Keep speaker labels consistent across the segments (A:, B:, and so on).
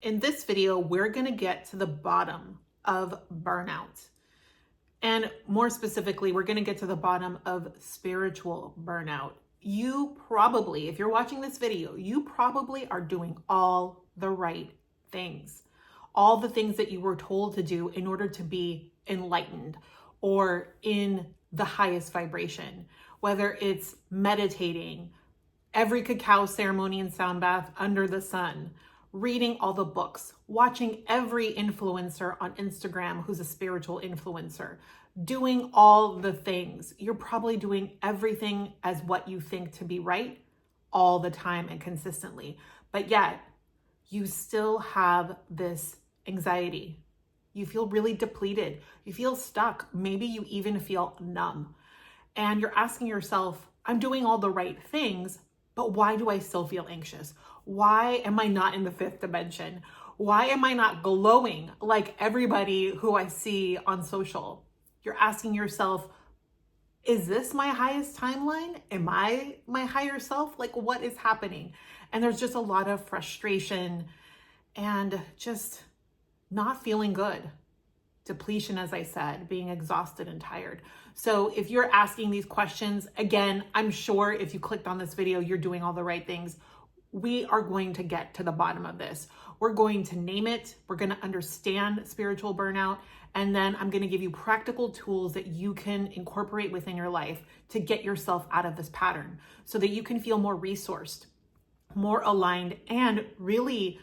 A: In this video, we're going to get to the bottom of burnout. And more specifically, we're going to get to the bottom of spiritual burnout. You probably, if you're watching this video, you probably are doing all the right things. All the things that you were told to do in order to be enlightened or in the highest vibration, whether it's meditating, every cacao ceremony and sound bath under the sun, reading all the books, watching every influencer on Instagram who's a spiritual influencer, doing all the things. You're probably doing everything as what you think to be right all the time and consistently. But yet, you still have this anxiety. You feel really depleted. You feel stuck. Maybe you even feel numb. And you're asking yourself, I'm doing all the right things, but why do I still feel anxious? Why am I not in the fifth dimension? Why am I not glowing like everybody who I see on social? You're asking yourself, is this my highest timeline? Am I my higher self? Like, what is happening? And there's just a lot of frustration and just not feeling good. Depletion, as I said, being exhausted and tired. So if you're asking these questions, again, I'm sure if you clicked on this video, you're doing all the right things. We are going to get to the bottom of this. We're going to name it. We're going to understand spiritual burnout. And then I'm going to give you practical tools that you can incorporate within your life to get yourself out of this pattern so that you can feel more resourced, more aligned, and really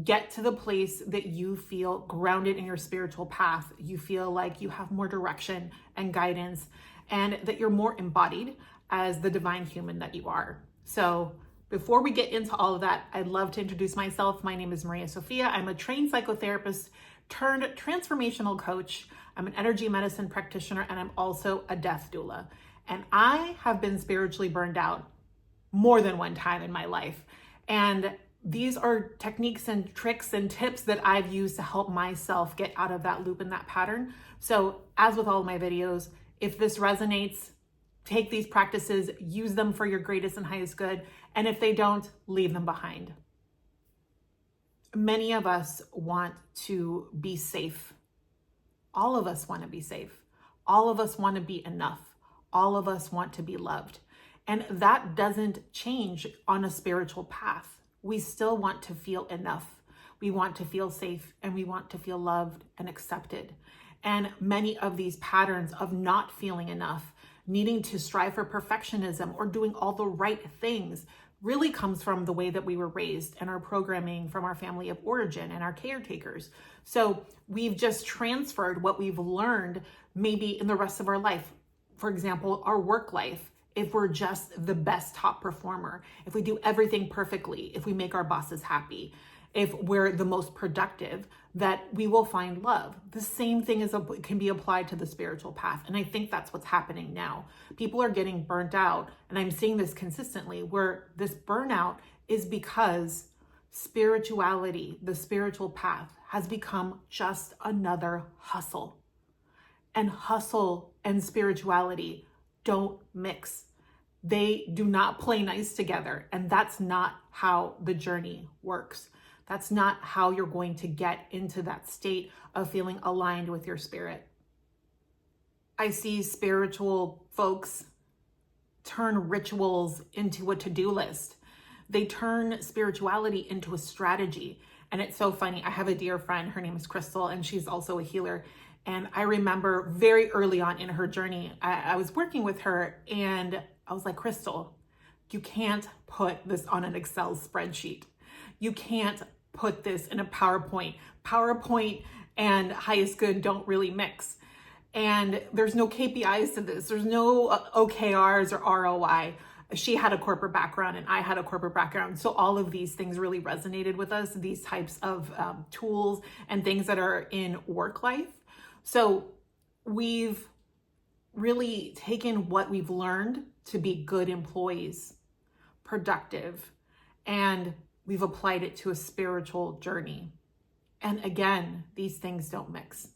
A: get to the place that you feel grounded in your spiritual path. You feel like you have more direction and guidance, and that you're more embodied as the divine human that you are. So before we get into all of that, I'd love to introduce myself. My name is Maria Sophia. I'm a trained psychotherapist turned transformational coach. I'm an energy medicine practitioner, and I'm also a death doula. And I have been spiritually burned out more than one time in my life. And these are techniques and tricks and tips that I've used to help myself get out of that loop and that pattern. So as with all of my videos, if this resonates, take these practices, use them for your greatest and highest good. And if they don't, leave them behind. Many of us want to be safe. All of us want to be safe. All of us want to be enough. All of us want to be loved. And that doesn't change on a spiritual path. We still want to feel enough. We want to feel safe, and we want to feel loved and accepted. And many of these patterns of not feeling enough, needing to strive for perfectionism or doing all the right things really comes from the way that we were raised and our programming from our family of origin and our caretakers. So we've just transferred what we've learned maybe in the rest of our life. For example, our work life. If we're just the best top performer, if we do everything perfectly, if we make our bosses happy, if we're the most productive, that we will find love. The same thing can be applied to the spiritual path. And I think that's what's happening now. People are getting burnt out. And I'm seeing this consistently where this burnout is because spirituality, the spiritual path, has become just another hustle. And hustle and spirituality don't mix. They do not play nice together. And that's not how the journey works. That's not how you're going to get into that state of feeling aligned with your spirit. I see spiritual folks turn rituals into a to-do list. They turn spirituality into a strategy. And it's so funny. I have a dear friend, her name is Crystal, and she's also a healer. And I remember very early on in her journey, I was working with her and I was like, Crystal, you can't put this on an Excel spreadsheet. You can't put this in a PowerPoint. PowerPoint and highest good don't really mix. And there's no KPIs to this. There's no OKRs or ROI. She had a corporate background and I had a corporate background. So all of these things really resonated with us, these types of tools and things that are in work life. So we've really taken what we've learned to be good employees, productive, and we've applied it to a spiritual journey. And again, these things don't mix.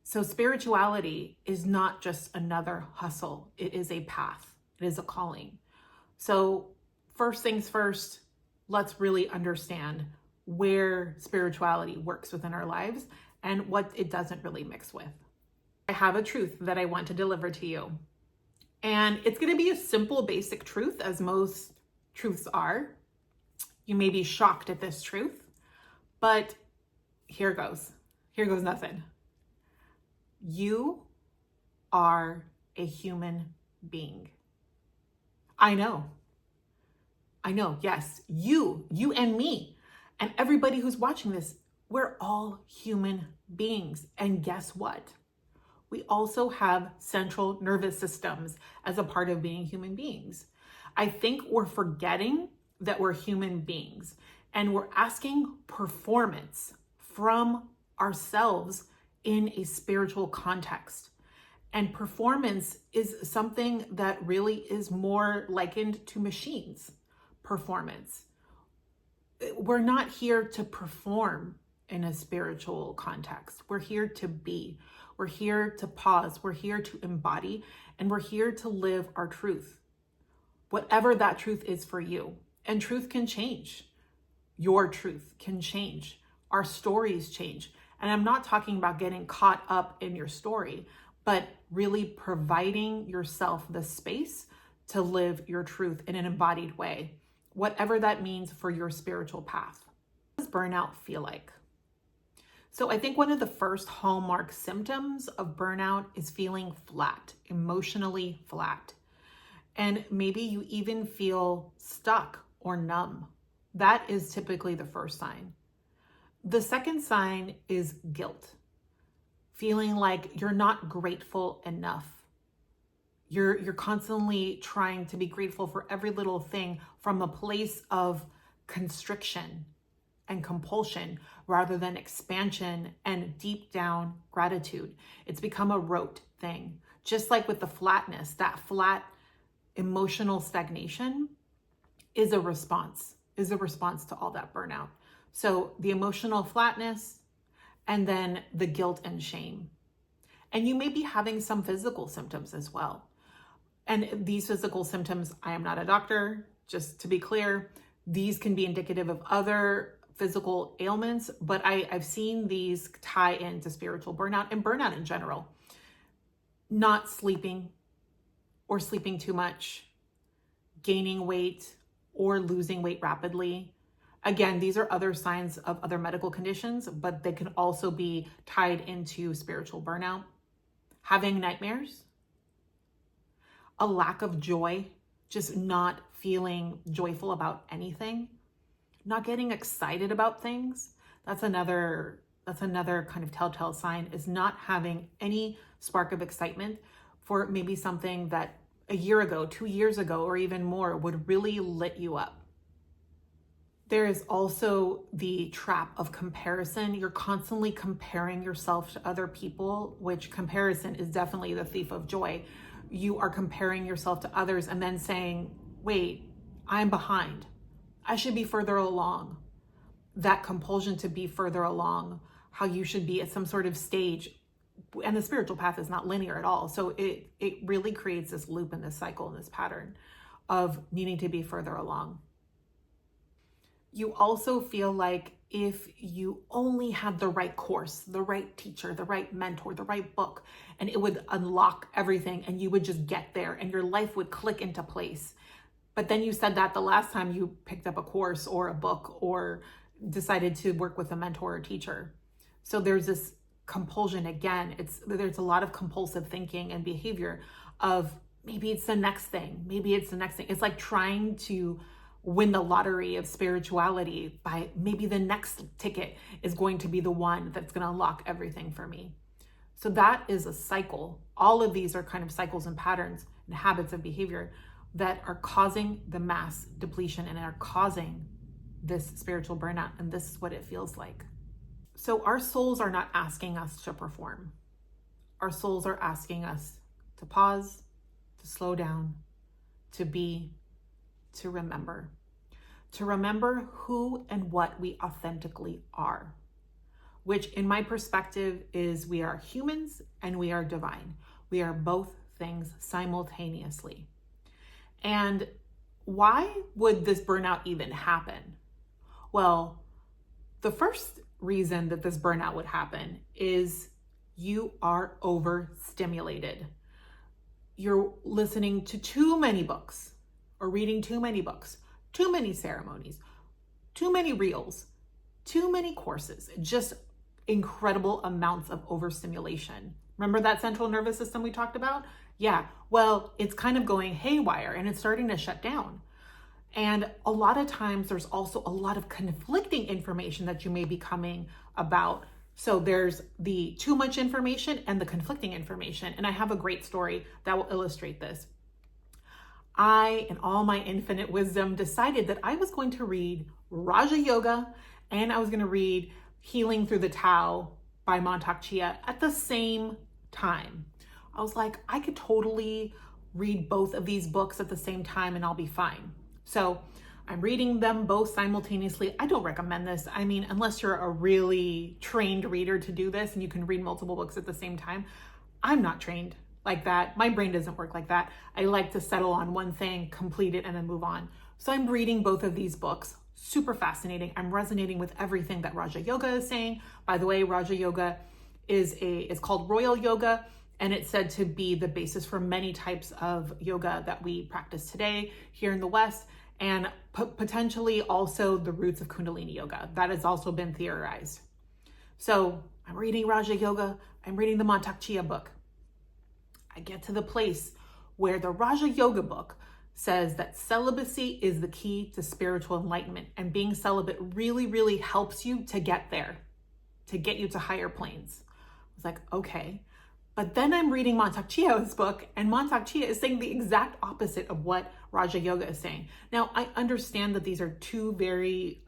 A: So spirituality is not just another hustle. It is a path. It is a calling. So first things first, let's really understand where spirituality works within our lives and what it doesn't really mix with. I have a truth that I want to deliver to you. And it's going to be a simple, basic truth, as most truths are. You may be shocked at this truth, but here goes. Here goes nothing. You are a human being. I know. Yes, you and me, and everybody who's watching this, we're all human beings. And guess what? We also have central nervous systems as a part of being human beings. I think we're forgetting that we're human beings and we're asking performance from ourselves in a spiritual context. And performance is something that really is more likened to machines performance. We're not here to perform in a spiritual context. We're here to be. We're here to pause. We're here to embody, and we're here to live our truth, whatever that truth is for you. And truth can change. Your truth can change. Our stories change. And I'm not talking about getting caught up in your story, but really providing yourself the space to live your truth in an embodied way, whatever that means for your spiritual path. What does burnout feel like? So I think one of the first hallmark symptoms of burnout is feeling flat, emotionally flat. And maybe you even feel stuck or numb. That is typically the first sign. The second sign is guilt. Feeling like you're not grateful enough. You're constantly trying to be grateful for every little thing from a place of constriction and compulsion rather than expansion and deep down gratitude. It's become a rote thing. Just like with the flatness, that flat emotional stagnation is a response to all that burnout. So the emotional flatness, and then the guilt and shame. And you may be having some physical symptoms as well. And these physical symptoms, I am not a doctor, just to be clear, these can be indicative of other physical ailments, but I've seen these tie into spiritual burnout and burnout in general. Not sleeping or sleeping too much, gaining weight or losing weight rapidly. Again, these are other signs of other medical conditions, but they can also be tied into spiritual burnout. Having nightmares, a lack of joy, just not feeling joyful about anything, not getting excited about things. That's another kind of telltale sign, is not having any spark of excitement for maybe something that a year ago, 2 years ago, or even more would really lit you up. There is also the trap of comparison. You're constantly comparing yourself to other people, which comparison is definitely the thief of joy. You are comparing yourself to others and then saying, wait, I'm behind. I should be further along. That compulsion to be further along, how you should be at some sort of stage. And the spiritual path is not linear at all. So it really creates this loop and this cycle and this pattern of needing to be further along. You also feel like if you only had the right course, the right teacher, the right mentor, the right book, and it would unlock everything and you would just get there and your life would click into place. But then you said that the last time you picked up a course or a book or decided to work with a mentor or teacher. So there's this compulsion again. There's a lot of compulsive thinking and behavior of maybe it's the next thing. Maybe it's the next thing. It's like trying to win the lottery of spirituality by maybe the next ticket is going to be the one that's going to unlock everything for me. So that is a cycle. All of these are kind of cycles and patterns and habits of behavior that are causing the mass depletion and are causing this spiritual burnout. And this is what it feels like. So our souls are not asking us to perform. Our souls are asking us to pause, to slow down, to be, to remember who and what we authentically are, which in my perspective is we are humans and we are divine. We are both things simultaneously. And why would this burnout even happen? Well, The first reason that this burnout would happen is you are overstimulated. You're listening to too many books or reading too many books, too many ceremonies, too many reels, too many courses, just incredible amounts of overstimulation. Remember that central nervous system we talked about? Yeah, well, it's kind of going haywire and it's starting to shut down. And a lot of times there's also a lot of conflicting information that you may be coming about. So there's the too much information and the conflicting information. And I have a great story that will illustrate this. I, in all my infinite wisdom, decided that I was going to read Raja Yoga and I was going to read Healing Through the Tao by Mantak Chia at the same time. I was like, I could totally read both of these books at the same time and I'll be fine. So I'm reading them both simultaneously. I don't recommend this. I mean, unless you're a really trained reader to do this and you can read multiple books at the same time. I'm not trained like that. My brain doesn't work like that. I like to settle on one thing, complete it, and then move on. So I'm reading both of these books. Super fascinating. I'm resonating with everything that Raja Yoga is saying. By the way, Raja Yoga is called Royal Yoga, and it's said to be the basis for many types of yoga that we practice today here in the West, and potentially also the roots of Kundalini Yoga. That has also been theorized. So I'm reading Raja Yoga. I'm reading the Mantak Chia book. I get to the place where the Raja Yoga book says that celibacy is the key to spiritual enlightenment, and being celibate really, really helps you to get there, to get you to higher planes. I was like, okay. But then I'm reading Mantak Chia's book, and Mantak Chia is saying the exact opposite of what Raja Yoga is saying. Now, I understand that these are two very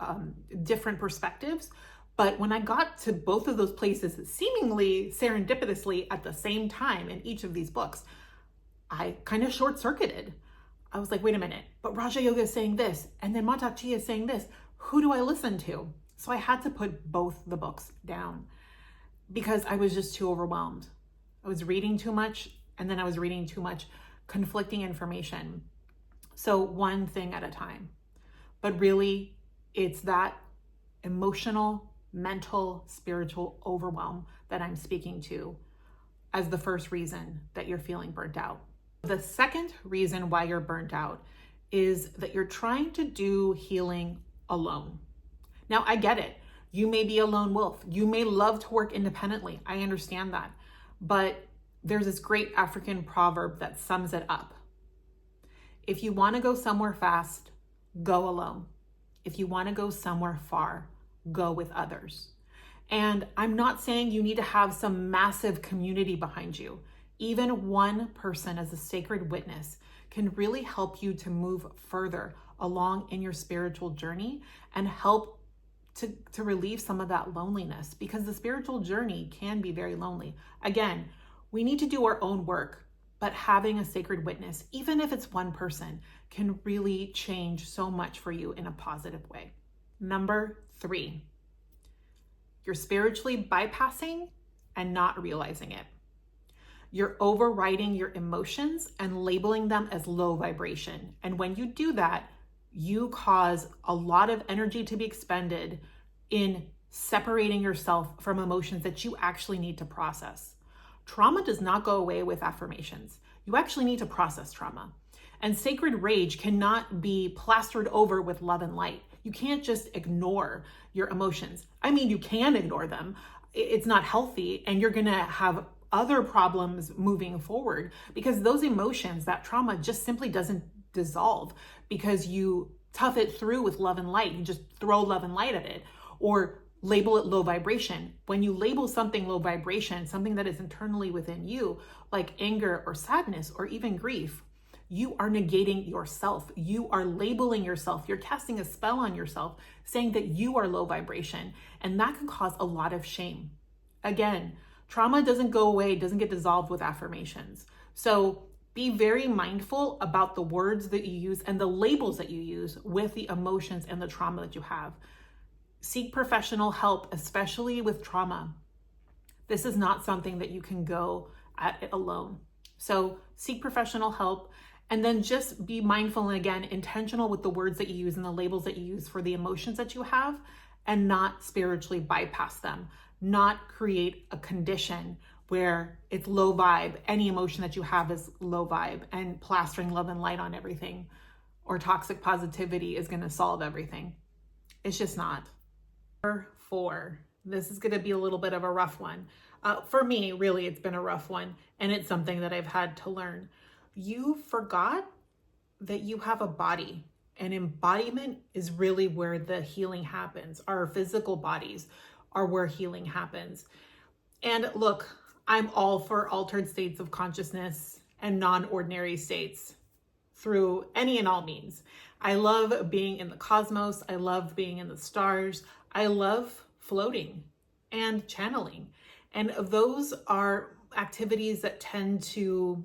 A: different perspectives, but when I got to both of those places seemingly serendipitously at the same time in each of these books, I kind of short-circuited. I was like, wait a minute, but Raja Yoga is saying this, and then Mantak Chia is saying this. Who do I listen to? So I had to put both the books down because I was just too overwhelmed. I was reading too much, and then I was reading too much conflicting information. So one thing at a time. But really, it's that emotional, mental, spiritual overwhelm that I'm speaking to as the first reason that you're feeling burnt out. The second reason why you're burnt out is that you're trying to do healing alone. Now, I get it. You may be a lone wolf. You may love to work independently. I understand that. But there's this great African proverb that sums it up. If you want to go somewhere fast, go alone. If you want to go somewhere far, go with others. And I'm not saying you need to have some massive community behind you. Even one person as a sacred witness can really help you to move further along in your spiritual journey and help to relieve some of that loneliness, because the spiritual journey can be very lonely. Again, we need to do our own work, but having a sacred witness, even if it's one person, can really change so much for you in a positive way. Number 3, you're spiritually bypassing and not realizing it. You're overriding your emotions and labeling them as low vibration. And when you do that, you cause a lot of energy to be expended in separating yourself from emotions that you actually need to process. Trauma does not go away with affirmations. You actually need to process trauma. And sacred rage cannot be plastered over with love and light. You can't just ignore your emotions. I mean, you can ignore them. It's not healthy, and you're going to have other problems moving forward because those emotions, that trauma just simply doesn't dissolve because you tough it through with love and light. You just throw love and light at it or label it low vibration. When you label something low vibration, something that is internally within you, like anger or sadness or even grief, you are negating yourself. You are labeling yourself. You're casting a spell on yourself, saying that you are low vibration, and that can cause a lot of shame. Again, trauma doesn't go away, doesn't get dissolved with affirmations. So be very mindful about the words that you use and the labels that you use with the emotions and the trauma that you have. Seek professional help, especially with trauma. This is not something that you can go at it alone. So seek professional help, and then just be mindful and, again, intentional with the words that you use and the labels that you use for the emotions that you have, and not spiritually bypass them, not create a condition where it's low vibe. Any emotion that you have is low vibe, and plastering love and light on everything or toxic positivity is going to solve everything. It's just not. Number 4, this is going to be a little bit of a rough one. For me, really, it's been a rough one, and it's something that I've had to learn. You forgot that you have a body, and embodiment is really where the healing happens. Our physical bodies are where healing happens. And look, I'm all for altered states of consciousness and non-ordinary states through any and all means. I love being in the cosmos. I love being in the stars. I love floating and channeling. And those are activities that tend to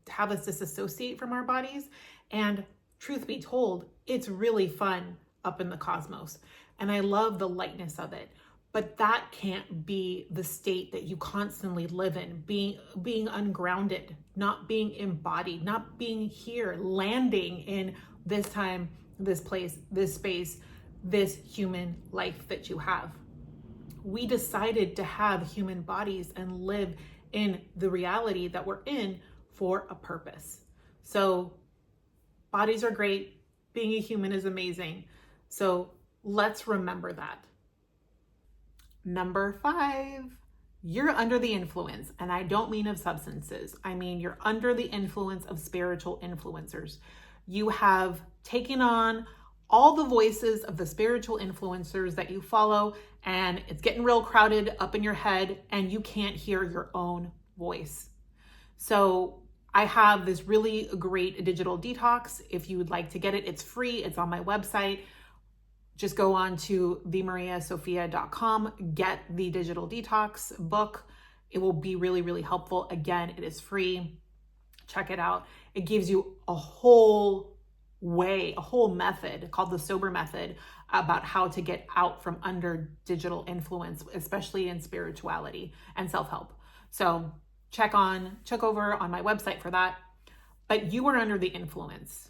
A: have us disassociate from our bodies. And truth be told, it's really fun up in the cosmos. And I love the lightness of it. But that can't be the state that you constantly live in, being ungrounded, not being embodied, not being here, landing in this time, this place, this space, this human life that you have. We decided to have human bodies and live in the reality that we're in for a purpose. So bodies are great. Being a human is amazing. So let's remember that. Number 5, you're under the influence. And I don't mean of substances. I mean, you're under the influence of spiritual influencers. You have taken on all the voices of the spiritual influencers that you follow, and it's getting real crowded up in your head, and you can't hear your own voice. So I have this really great digital detox. If you would like to get it, it's free. It's on my website. Just go on to themariasophia.com, get the digital detox book. It will be really, really helpful. Again, it is free. Check it out. It gives you a whole method called the sober method about how to get out from under digital influence, especially in spirituality and self-help. So check over on my website for that. But you are under the influence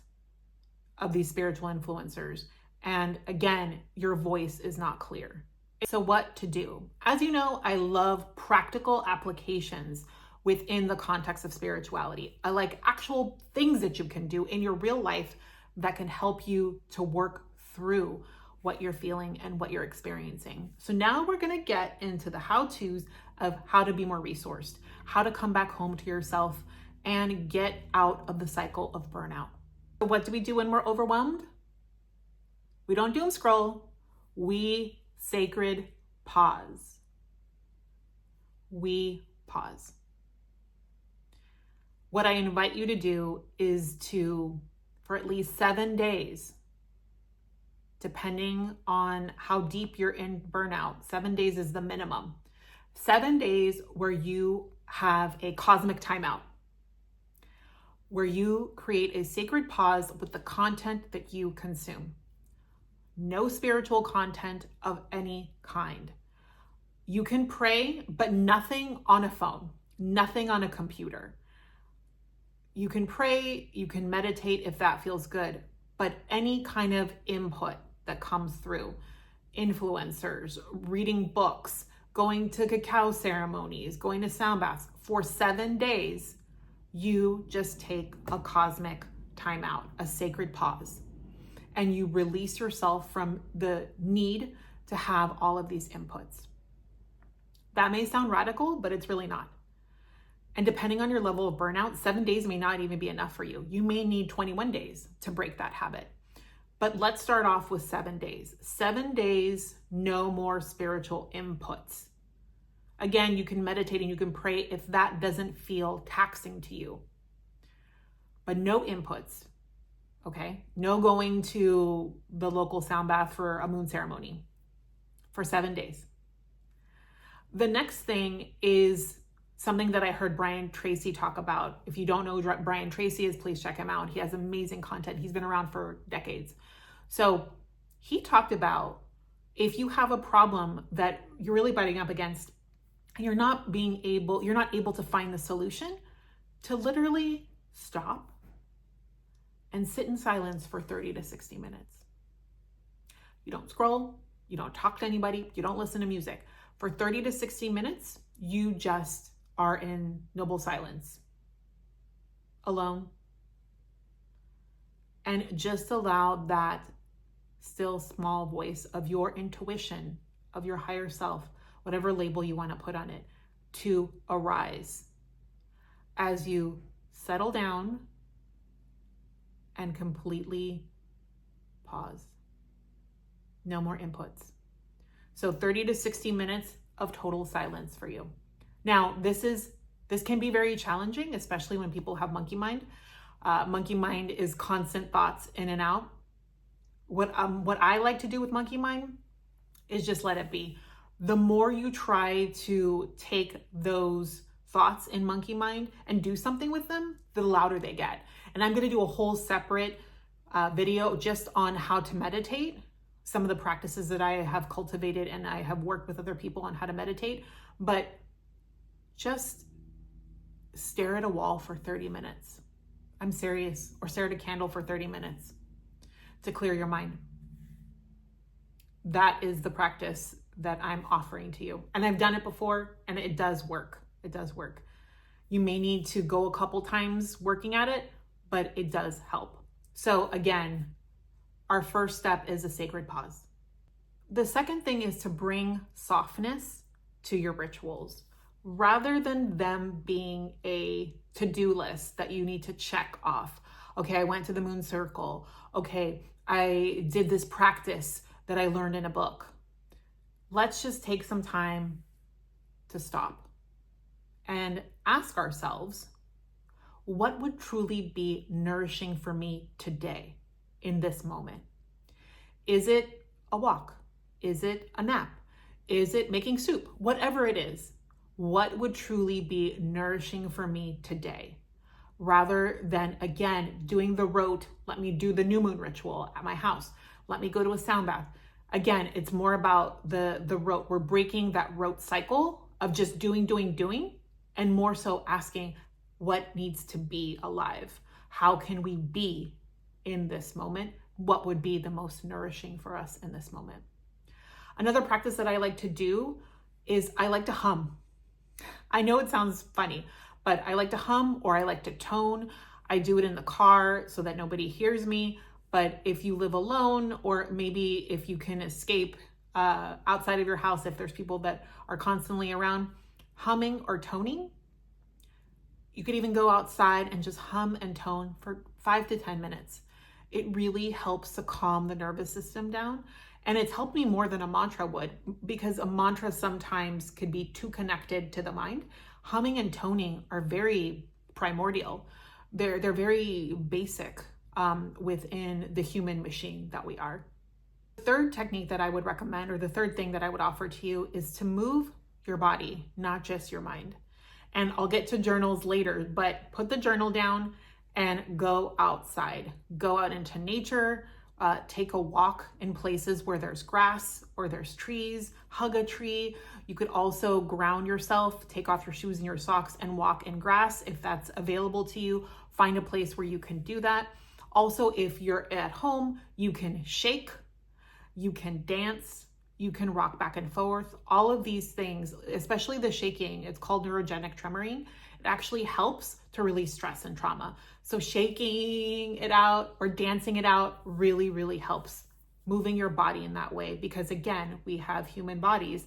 A: of these spiritual influencers. And again, your voice is not clear. So what to do? As you know, I love practical applications within the context of spirituality. I like actual things that you can do in your real life that can help you to work through what you're feeling and what you're experiencing. So now we're going to get into the how-tos of how to be more resourced, how to come back home to yourself and get out of the cycle of burnout. So what do we do when we're overwhelmed? We don't doom scroll. We sacred pause. We pause. What I invite you to do is to, for at least 7 days, depending on how deep you're in burnout, 7 days is the minimum. 7 days where you have a cosmic timeout, where you create a sacred pause with the content that you consume. No spiritual content of any kind. You can pray, but nothing on a phone, nothing on a computer. You can pray, you can meditate if that feels good, but any kind of input that comes through, influencers, reading books, going to cacao ceremonies, going to sound baths, for 7 days, you just take a cosmic timeout, a sacred pause, and you release yourself from the need to have all of these inputs. That may sound radical, but it's really not. And depending on your level of burnout, 7 days may not even be enough for you. You may need 21 days to break that habit. But let's start off with 7 days. 7 days, no more spiritual inputs. Again, you can meditate and you can pray if that doesn't feel taxing to you. But no inputs, okay? No going to the local sound bath for a moon ceremony for 7 days. The next thing is something that I heard Brian Tracy talk about. If you don't know who Brian Tracy is, please check him out. He has amazing content. He's been around for decades. So he talked about if you have a problem that you're really butting up against, and you're not able to find the solution, to literally stop and sit in silence for 30 to 60 minutes. You don't scroll, You don't talk to anybody. You don't listen to music. For 30 to 60 minutes, you just are in noble silence, alone, and just allow that still small voice of your intuition, of your higher self, whatever label you want to put on it, to arise as you settle down and completely pause. No more inputs. So 30 to 60 minutes of total silence for you. Now, this can be very challenging, especially when people have monkey mind. Monkey mind is constant thoughts in and out. What I like to do with monkey mind is just let it be. The more you try to take those thoughts in monkey mind and do something with them, the louder they get. And I'm going to do a whole separate video just on how to meditate, some of the practices that I have cultivated, and I have worked with other people on how to meditate. But just stare at a wall for 30 minutes. I'm serious. Or stare at a candle for 30 minutes to clear your mind. That is the practice that I'm offering to you. And I've done it before, and it does work. It does work. You may need to go a couple times working at it, but it does help. So again, our first step is a sacred pause. The second thing is to bring softness to your rituals, rather than them being a to-do list that you need to check off. Okay, I went to the moon circle. Okay, I did this practice that I learned in a book. Let's just take some time to stop and ask ourselves, what would truly be nourishing for me today in this moment? Is it a walk? Is it a nap? Is it making soup? Whatever it is, what would truly be nourishing for me today? Rather than, again, doing the rote, let me do the new moon ritual at my house. Let me go to a sound bath. Again, it's more about the rote. We're breaking that rote cycle of just doing, and more so asking what needs to be alive. How can we be in this moment? What would be the most nourishing for us in this moment? Another practice that I like to do is I like to hum. I know it sounds funny, but I like to hum, or I like to tone. I do it in the car so that nobody hears me. But if you live alone, or maybe if you can escape outside of your house, if there's people that are constantly around, humming or toning, you could even go outside and just hum and tone for 5 to 10 minutes. It really helps to calm the nervous system down. And it's helped me more than a mantra would, because a mantra sometimes could be too connected to the mind. Humming and toning are very primordial. They're very basic within the human machine that we are. The third technique that I would recommend, or the third thing that I would offer to you, is to move your body, not just your mind. And I'll get to journals later, but put the journal down and go outside. Go out into nature. Take a walk in places where there's grass or there's trees. Hug a tree. You could also ground yourself, take off your shoes and your socks and walk in grass if that's available to you. Find a place where you can do that. Also, if you're at home, you can shake, you can dance, you can rock back and forth. All of these things, especially the shaking, it's called neurogenic tremoring. It actually helps to release stress and trauma. So shaking it out or dancing it out really, really helps moving your body in that way, because again, we have human bodies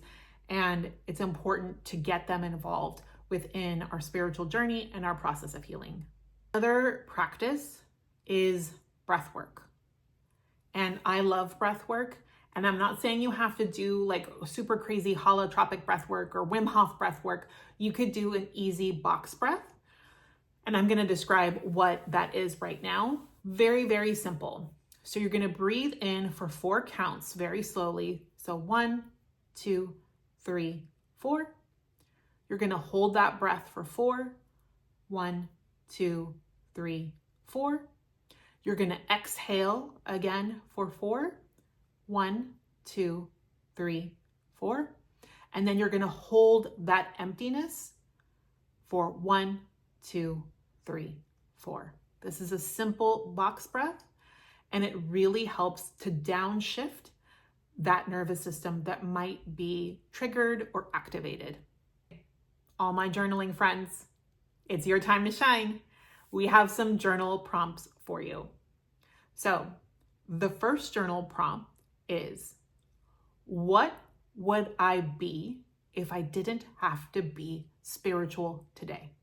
A: and it's important to get them involved within our spiritual journey and our process of healing. Another practice is breath work. And I love breath work. And I'm not saying you have to do like super crazy holotropic breath work or Wim Hof breath work. You could do an easy box breath. And I'm going to describe what that is right now. Very, very simple. So you're going to breathe in for 4 counts very slowly. So 1, 2, 3, 4. You're going to hold that breath for 4. 1, 2, 3, 4. You're going to exhale again for 4. 1, 2, 3, 4. And then you're going to hold that emptiness for 1, 2, 3, 4. This is a simple box breath, and it really helps to downshift that nervous system that might be triggered or activated. All my journaling friends, it's your time to shine. We have some journal prompts for you. So the first journal prompt is, what would I be if I didn't have to be spiritual today?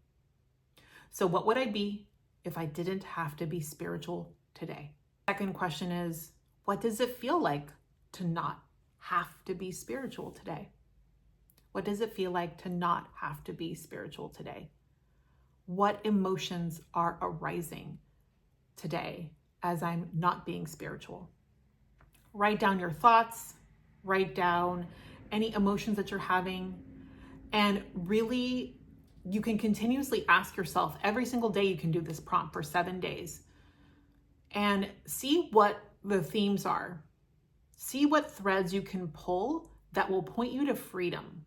A: So what would I be if I didn't have to be spiritual today? Second question is, what does it feel like to not have to be spiritual today? What does it feel like to not have to be spiritual today? What emotions are arising today as I'm not being spiritual? Write down your thoughts, write down any emotions that you're having, and really, you can continuously ask yourself every single day. You can do this prompt for 7 days and see what the themes are. See what threads you can pull that will point you to freedom.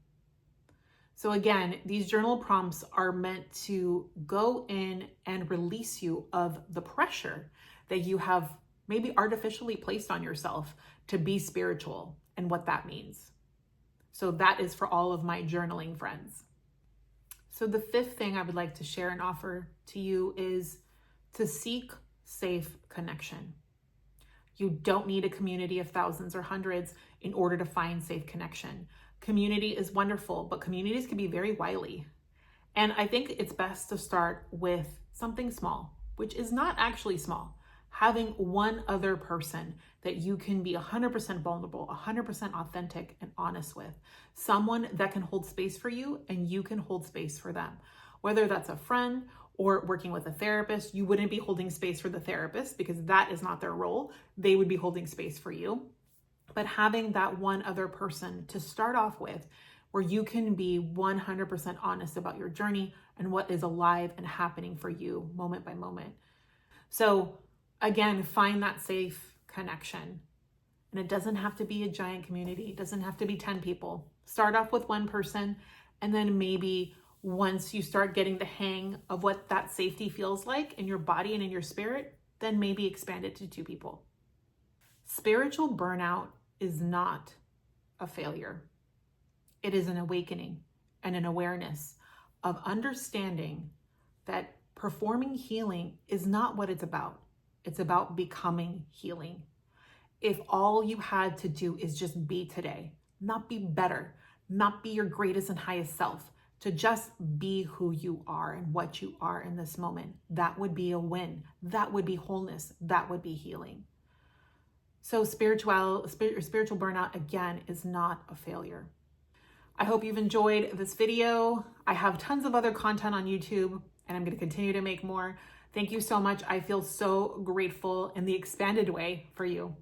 A: So again, these journal prompts are meant to go in and release you of the pressure that you have maybe artificially placed on yourself to be spiritual and what that means. So that is for all of my journaling friends. So the fifth thing I would like to share and offer to you is to seek safe connection. You don't need a community of thousands or hundreds in order to find safe connection. Community is wonderful, but communities can be very wily. And I think it's best to start with something small, which is not actually small. Having one other person that you can be 100% vulnerable, 100% authentic and honest with. Someone that can hold space for you and you can hold space for them. Whether that's a friend or working with a therapist, you wouldn't be holding space for the therapist because that is not their role. They would be holding space for you. But having that one other person to start off with, where you can be 100% honest about your journey and what is alive and happening for you moment by moment. So again, find that safe connection. And it doesn't have to be a giant community. It doesn't have to be 10 people. Start off with one person, and then maybe once you start getting the hang of what that safety feels like in your body and in your spirit, then maybe expand it to 2 people. Spiritual burnout is not a failure. It is an awakening and an awareness of understanding that performing healing is not what it's about. It's about becoming healing. If all you had to do is just be today, not be better, not be your greatest and highest self, to just be who you are and what you are in this moment, that would be a win. That would be wholeness. That would be healing. So spiritual burnout, again, is not a failure. I hope you've enjoyed this video. I have tons of other content on YouTube, and I'm going to continue to make more. Thank you so much. I feel so grateful in the expanded way for you.